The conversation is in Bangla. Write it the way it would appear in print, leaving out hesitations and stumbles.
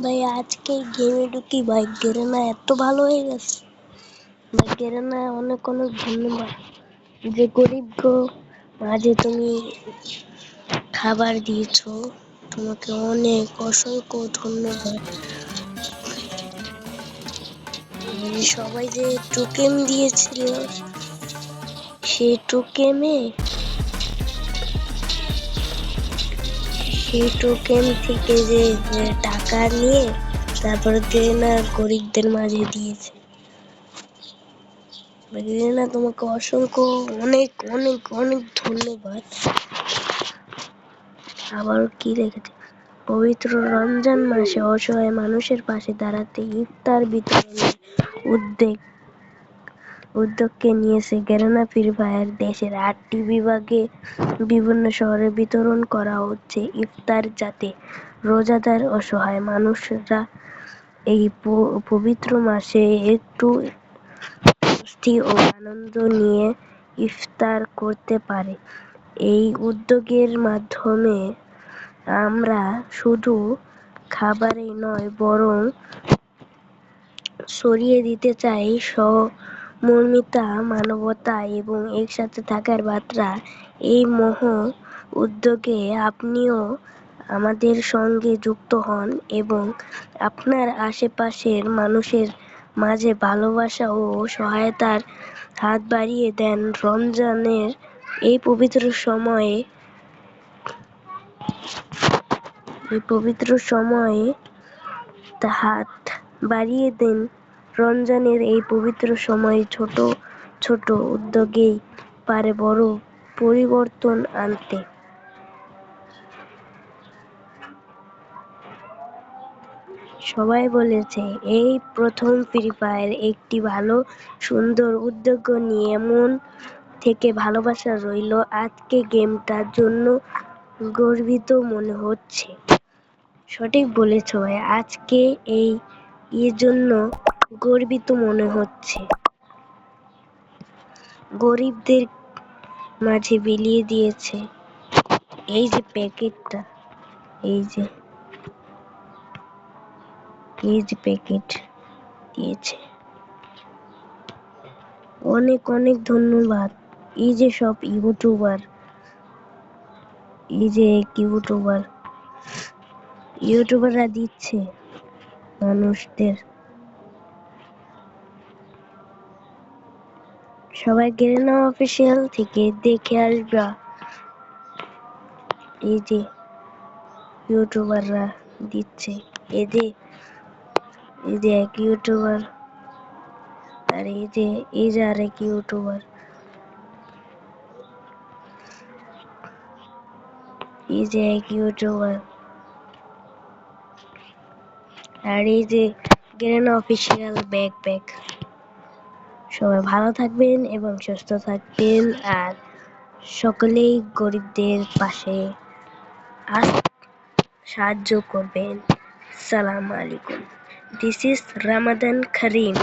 ভাই আজকে গেমে ঢুকি ভাই গেরেনা এত ভালো হয়ে গেছে ভাই। গেরেনা অনেক অনেক ধন্যবাদ যে গরিব মাঝে তুমি খাবার দিয়েছো, তোমাকে অনেক অসংখ্য ধন্যবাদ। সবাই যে টোকেন দিয়েছিল সেই টোকেন থেকে যে টাকা নিয়ে তারপরে গেরেনা গরিবদের মাঝে দিয়েছে। গেরেনা তোমাকে অসংখ্য অনেক অনেক অনেক ধন্যবাদ। আবার কি রেখেছে, পবিত্র রমজান মাসে অসহায় মানুষের পাশে দাঁড়াতে ইফতার বিতরণের উদ্যোগকে নিয়েছে গেরেনা ফ্রি ফায়ার। দেশের ৮টি বিভাগে বিভিন্ন শহরে বিতরণ করা হচ্ছে ইফতার, যাতে রোজাদার অসহায় মানুষরা এই পবিত্র মাসে একটু স্বস্তি ও আনন্দ নিয়ে ইফতার করতে পারে। এই উদ্যোগের মাধ্যমে আমরা শুধু খাবারই নয়, বরং ছড়িয়ে দিতে চাই সহমর্মিতা, মানবতা এবং একসাথে থাকার বার্তা। এই মহৎ উদ্যোগে আপনিও আমাদের সঙ্গে যুক্ত হন এবং আপনার আশেপাশের মানুষের মাঝে ভালোবাসা ও সহায়তার হাত বাড়িয়ে দেন। রমজানের এই পবিত্র সময়ে হাত বাড়িয়ে দেন। রমজানের এই পবিত্র সময়ে ছোট ছোট উদ্যোগেই পারে বড় পরিবর্তন আনতে। সবাই বলেছে এই প্রথম ফ্রি ফায়ার একটি ভালো সুন্দর উদ্যোগ নিয়ে মন থেকে ভালোবাসা রইল। আজকে গেমটার জন্য গর্বিত মনে হচ্ছে। সঠিক বলেছ ভাই, আজকে এর জন্য গর্বিত মনে হচ্ছে। গরিবদের মাঝে বিলিয়ে দিয়েছে এই যে প্যাকেটটা, এই যে প্যাকেট দিয়েছে। অনেক অনেক ধন্যবাদ। এই যে সব ইউটিউবাররা দিচ্ছে মানুষদের। সবাই গেরেনা অফিসিয়াল থেকে দেখে আসবা। এই যে ইউটিউবাররা দিচ্ছে, এই যে এক ইউটিউবার, আর এই যে আরেক ইউটিউবার, এই যে এক ইউটিউবার, আর এই যে গেরেনা অফিসিয়াল ব্যাকপ্যাক। সবাই ভালো থাকবেন এবং সুস্থ থাকবেন, আর সকলেই গরিবদের পাশে সাহায্য করবেন। আসসালামু আলাইকুম। This is Ramadan Karim.